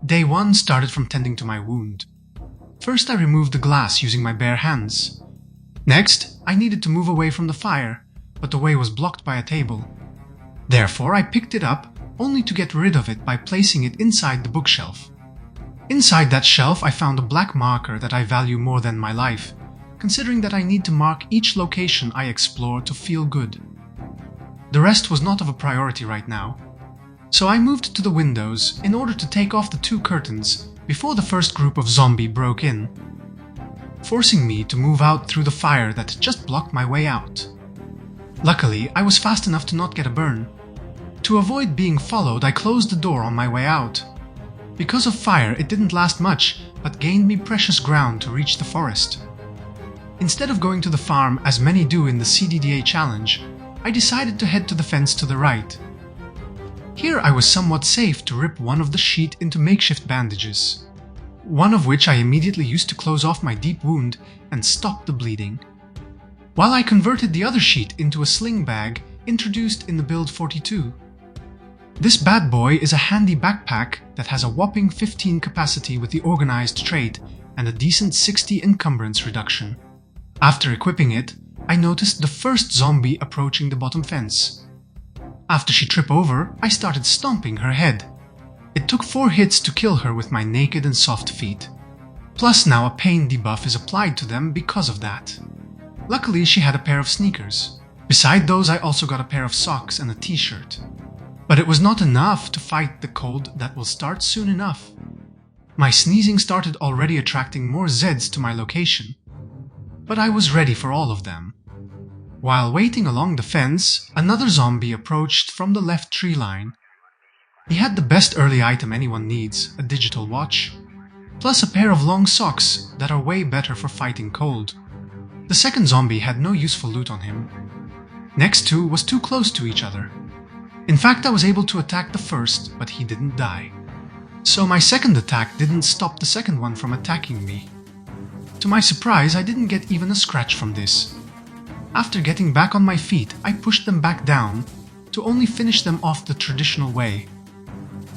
Day 1 started from tending to my wound. First, I removed the glass using my bare hands. Next, I needed to move away from the fire, but the way was blocked by a table. Therefore, I picked it up, only to get rid of it by placing it inside the bookshelf. Inside that shelf, I found a black marker that I value more than my life, considering that I need to mark each location I explore to feel good. The rest was not of a priority right now, so I moved to the windows in order to take off the 2 curtains before the first group of zombies broke in, forcing me to move out through the fire that just blocked my way out. Luckily, I was fast enough to not get a burn. To avoid being followed, I closed the door on my way out. Because of fire, it didn't last much, but gained me precious ground to reach the forest. Instead of going to the farm, as many do in the CDDA challenge, I decided to head to the fence to the right. Here I was somewhat safe to rip one of the sheet into makeshift bandages, one of which I immediately used to close off my deep wound and stop the bleeding, while I converted the other sheet into a sling bag introduced in the Build 42. This bad boy is a handy backpack that has a whopping 15 capacity with the organized trait and a decent 60 encumbrance reduction. After equipping it, I noticed the first zombie approaching the bottom fence. After she tripped over, I started stomping her head. It took 4 hits to kill her with my naked and soft feet. Plus now a pain debuff is applied to them because of that. Luckily she had a pair of sneakers. Beside those I also got a pair of socks and a t-shirt. But it was not enough to fight the cold that will start soon enough. My sneezing started already attracting more Zeds to my location. But I was ready for all of them. While waiting along the fence, another zombie approached from the left tree line. He had the best early item anyone needs, a digital watch, plus a pair of long socks that are way better for fighting cold. The second zombie had no useful loot on him. Next 2 was too close to each other. In fact, I was able to attack the first, but he didn't die. So my second attack didn't stop the second one from attacking me. To my surprise, I didn't get even a scratch from this. After getting back on my feet, I pushed them back down to only finish them off the traditional way.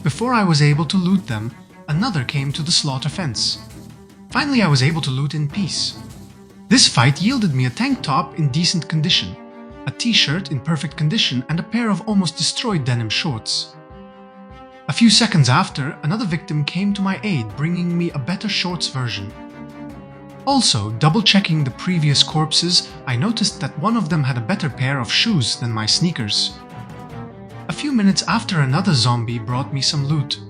Before I was able to loot them, another came to the slaughter fence. Finally, I was able to loot in peace. This fight yielded me a tank top in decent condition, a t-shirt in perfect condition, and a pair of almost destroyed denim shorts. A few seconds after, another victim came to my aid, bringing me a better shorts version. Also, double-checking the previous corpses, I noticed that one of them had a better pair of shoes than my sneakers. A few minutes after, another zombie brought me some loot.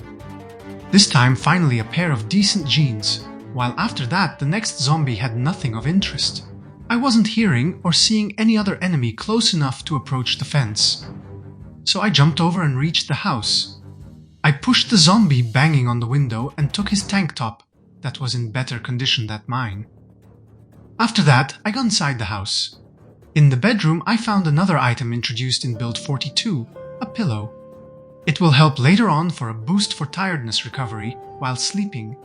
This time, finally a pair of decent jeans, while after that, the next zombie had nothing of interest. I wasn't hearing or seeing any other enemy close enough to approach the fence. So I jumped over and reached the house. I pushed the zombie banging on the window and took his tank top, that was in better condition than mine. After that, I got inside the house. In the bedroom, I found another item introduced in Build 42, a pillow. It will help later on for a boost for tiredness recovery while sleeping.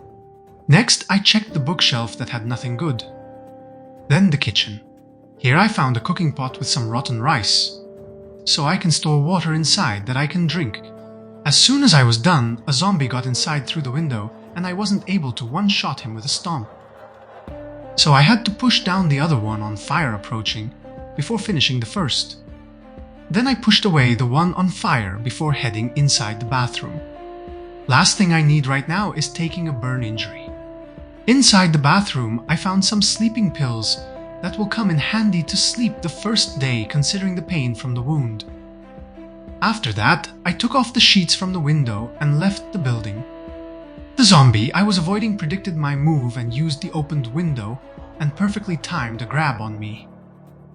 Next, I checked the bookshelf that had nothing good. Then the kitchen. Here I found a cooking pot with some rotten rice, so I can store water inside that I can drink. As soon as I was done, a zombie got inside through the window and I wasn't able to one-shot him with a stomp. So I had to push down the other one on fire approaching before finishing the first. Then I pushed away the one on fire before heading inside the bathroom. Last thing I need right now is taking a burn injury. Inside the bathroom, I found some sleeping pills that will come in handy to sleep the first day considering the pain from the wound. After that, I took off the sheets from the window and left the building. The zombie I was avoiding predicted my move and used the opened window and perfectly timed a grab on me.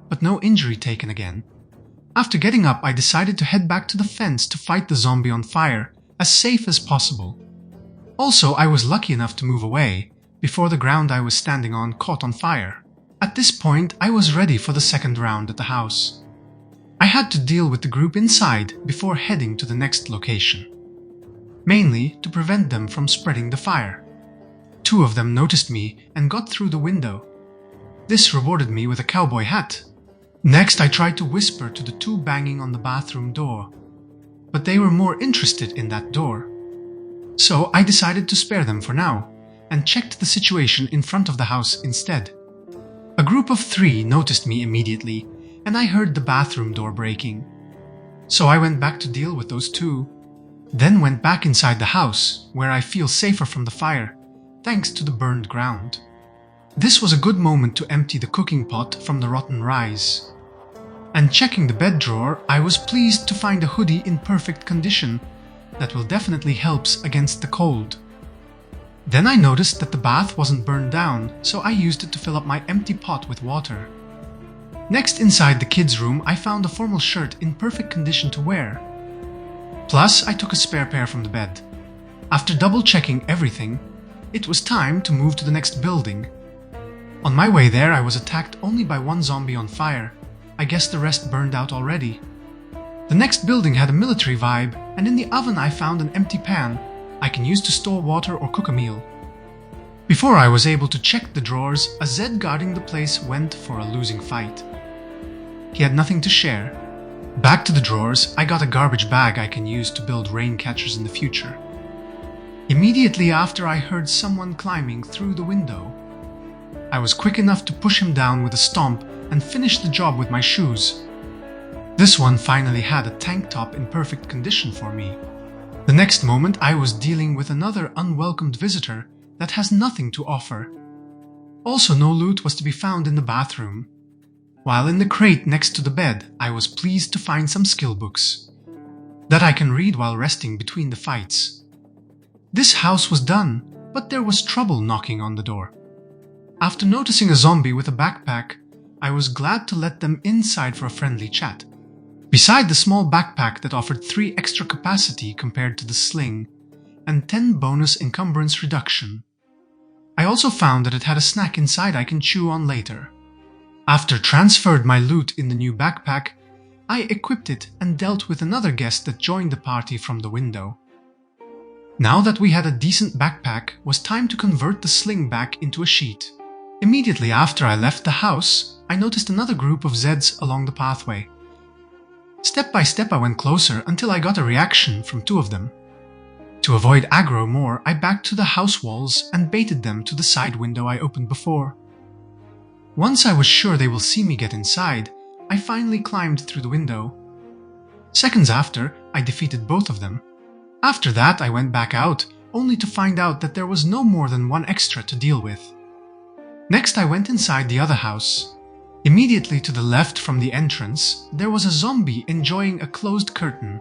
But no injury taken again. After getting up, I decided to head back to the fence to fight the zombie on fire, as safe as possible. Also, I was lucky enough to move away before the ground I was standing on caught on fire. At this point, I was ready for the second round at the house. I had to deal with the group inside before heading to the next location, mainly to prevent them from spreading the fire. 2 of them noticed me and got through the window. This rewarded me with a cowboy hat. Next, I tried to whisper to the 2 banging on the bathroom door, but they were more interested in that door. So I decided to spare them for now, and checked the situation in front of the house instead. A group of 3 noticed me immediately, and I heard the bathroom door breaking. So I went back to deal with those 2, then went back inside the house, where I feel safer from the fire, thanks to the burned ground. This was a good moment to empty the cooking pot from the rotten rice. And checking the bed drawer, I was pleased to find a hoodie in perfect condition that will definitely help against the cold. Then I noticed that the bath wasn't burned down, so I used it to fill up my empty pot with water. Next, inside the kids' room, I found a formal shirt in perfect condition to wear. Plus, I took a spare pair from the bed. After double-checking everything, it was time to move to the next building. On my way there, I was attacked only by 1 zombie on fire. I guess the rest burned out already. The next building had a military vibe, and in the oven I found an empty pan I can use to store water or cook a meal. Before I was able to check the drawers, a Zed guarding the place went for a losing fight. He had nothing to share. Back to the drawers, I got a garbage bag I can use to build rain catchers in the future. Immediately after, I heard someone climbing through the window. I was quick enough to push him down with a stomp and finish the job with my shoes. This one finally had a tank top in perfect condition for me. The next moment, I was dealing with another unwelcomed visitor that has nothing to offer. Also, no loot was to be found in the bathroom. While in the crate next to the bed, I was pleased to find some skill books that I can read while resting between the fights. This house was done, but there was trouble knocking on the door. After noticing a zombie with a backpack, I was glad to let them inside for a friendly chat. Beside the small backpack that offered 3 extra capacity compared to the sling, and 10 bonus encumbrance reduction. I also found that it had a snack inside I can chew on later. After transferred my loot in the new backpack, I equipped it and dealt with another guest that joined the party from the window. Now that we had a decent backpack, was time to convert the sling back into a sheet. Immediately after I left the house, I noticed another group of Zeds along the pathway. Step by step I went closer until I got a reaction from 2 of them. To avoid aggro more, I backed to the house walls and baited them to the side window I opened before. Once I was sure they will see me get inside, I finally climbed through the window. Seconds after, I defeated both of them. After that, I went back out, only to find out that there was no more than 1 extra to deal with. Next, I went inside the other house. Immediately to the left from the entrance, there was a zombie enjoying a closed curtain.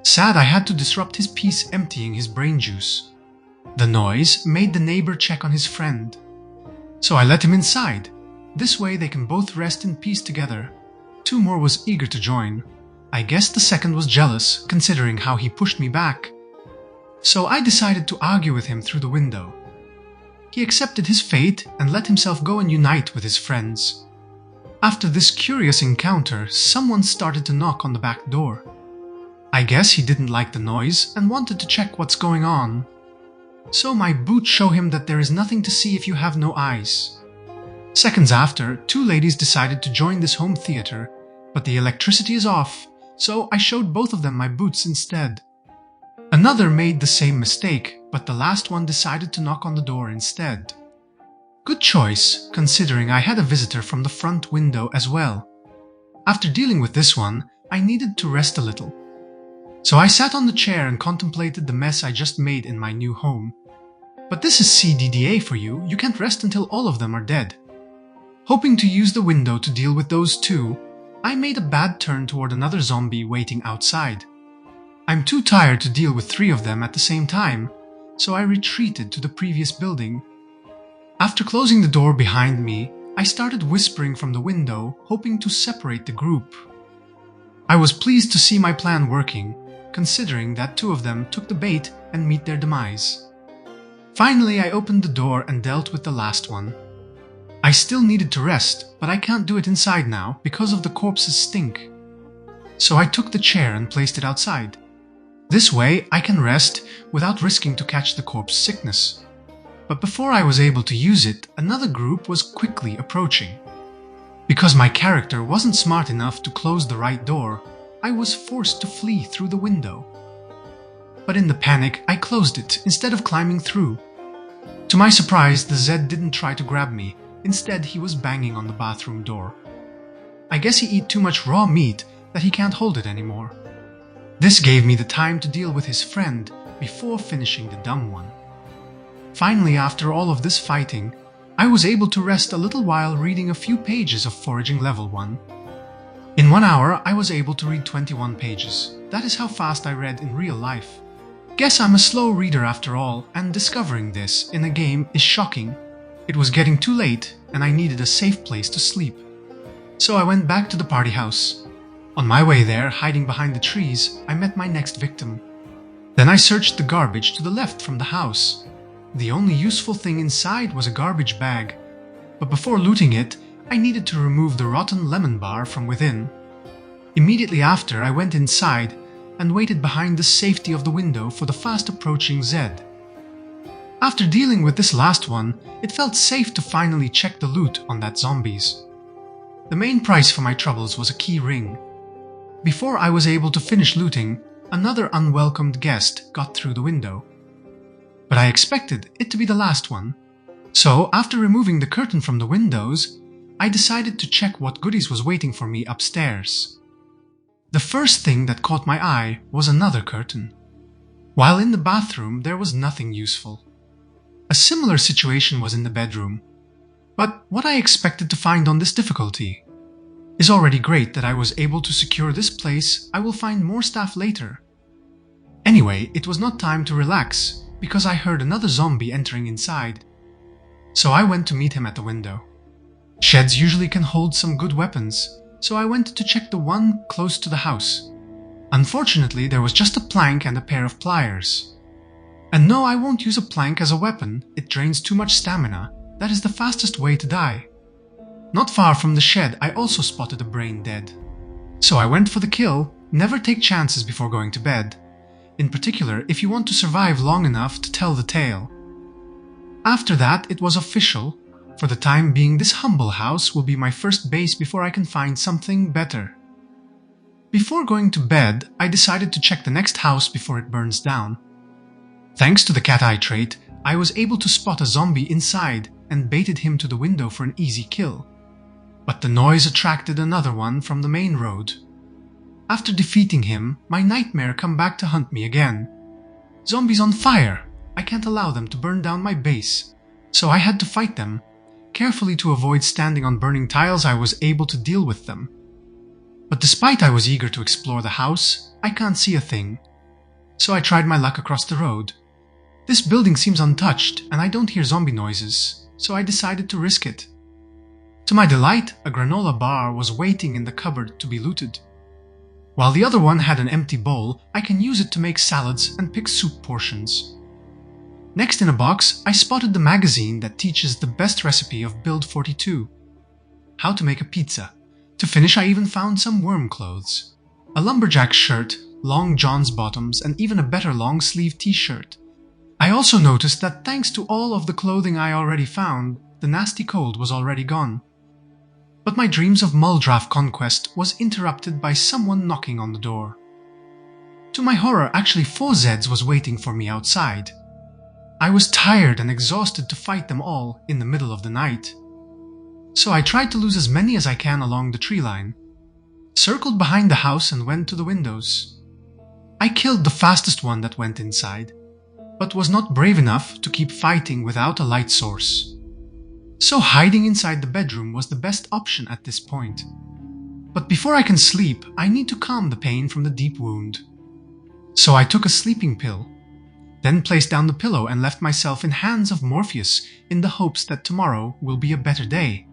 Sad I had to disrupt his peace emptying his brain juice. The noise made the neighbor check on his friend. So I let him inside. This way they can both rest in peace together. 2 more was eager to join. I guess the second was jealous, considering how he pushed me back. So I decided to argue with him through the window. He accepted his fate and let himself go and unite with his friends. After this curious encounter, someone started to knock on the back door. I guess he didn't like the noise and wanted to check what's going on. So my boots show him that there is nothing to see if you have no eyes. Seconds after, 2 ladies decided to join this home theater, but the electricity is off, so I showed both of them my boots instead. Another made the same mistake, but the last one decided to knock on the door instead. Good choice, considering I had a visitor from the front window as well. After dealing with this one, I needed to rest a little. So I sat on the chair and contemplated the mess I just made in my new home. But this is CDDA for you, you can't rest until all of them are dead. Hoping to use the window to deal with those 2, I made a bad turn toward another zombie waiting outside. I'm too tired to deal with 3 of them at the same time, so I retreated to the previous building. After closing the door behind me, I started whispering from the window, hoping to separate the group. I was pleased to see my plan working, considering that 2 of them took the bait and meet their demise. Finally, I opened the door and dealt with the last one. I still needed to rest, but I can't do it inside now because of the corpse's stink. So I took the chair and placed it outside. This way, I can rest without risking to catch the corpse sickness. But before I was able to use it, another group was quickly approaching. Because my character wasn't smart enough to close the right door, I was forced to flee through the window. but in the panic I closed it instead of climbing through. To my surprise, the Zed didn't try to grab me, instead he was banging on the bathroom door. I guess he ate too much raw meat that he can't hold it anymore. This gave me the time to deal with his friend before finishing the dumb one. Finally, after all of this fighting, I was able to rest a little while reading a few pages of Foraging Level 1. In 1 hour, I was able to read 21 pages. That is how fast I read in real life. Guess I'm a slow reader after all, and discovering this in a game is shocking. It was getting too late, and I needed a safe place to sleep. So I went back to the party house. On my way there, hiding behind the trees, I met my next victim. Then I searched the garbage to the left from the house. The only useful thing inside was a garbage bag, but before looting it, I needed to remove the rotten lemon bar from within. Immediately after, I went inside and waited behind the safety of the window for the fast-approaching Zed. After dealing with this last one, it felt safe to finally check the loot on that zombies. The main price for my troubles was a key ring. Before I was able to finish looting, another unwelcomed guest got through the window. But I expected it to be the last one. So, after removing the curtain from the windows, I decided to check what goodies was waiting for me upstairs. The first thing that caught my eye was another curtain. While in the bathroom, there was nothing useful. A similar situation was in the bedroom. But what I expected to find on this difficulty is already great. That I was able to secure this place. I will find more stuff later. Anyway, it was not time to relax, because I heard another zombie entering inside. So I went to meet him at the window. Sheds usually can hold some good weapons, so I went to check the one close to the house. Unfortunately, there was just a plank and a pair of pliers. And no, I won't use a plank as a weapon. It drains too much stamina. That is the fastest way to die. Not far from the shed, I also spotted a brain dead. So I went for the kill. Never take chances before going to bed. In particular, if you want to survive long enough to tell the tale. After that, it was official. For the time being, this humble house will be my first base before I can find something better. Before going to bed, I decided to check the next house before it burns down. Thanks to the cat eye trait, I was able to spot a zombie inside and baited him to the window for an easy kill. But the noise attracted another one from the main road. After defeating him, my nightmare come back to hunt me again. Zombies on fire! I can't allow them to burn down my base, so I had to fight them. Carefully to avoid standing on burning tiles, I was able to deal with them. But despite I was eager to explore the house, I can't see a thing. So I tried my luck across the road. This building seems untouched and I don't hear zombie noises, so I decided to risk it. To my delight, a granola bar was waiting in the cupboard to be looted. While the other one had an empty bowl, I can use it to make salads and pick soup portions. Next in a box, I spotted the magazine that teaches the best recipe of Build 42. How to make a pizza. To finish, I even found some worm clothes. A lumberjack shirt, long johns bottoms, and even a better long sleeve t-shirt. I also noticed that thanks to all of the clothing I already found, the nasty cold was already gone. But my dreams of Muldraff conquest was interrupted by someone knocking on the door. To my horror, actually 4 Zeds was waiting for me outside. I was tired and exhausted to fight them all in the middle of the night. So I tried to lose as many as I can along the tree line, circled behind the house and went to the windows. I killed the fastest one that went inside, but was not brave enough to keep fighting without a light source. So hiding inside the bedroom was the best option at this point. But before I can sleep, I need to calm the pain from the deep wound. So I took a sleeping pill, then placed down the pillow and left myself in hands of Morpheus in the hopes that tomorrow will be a better day.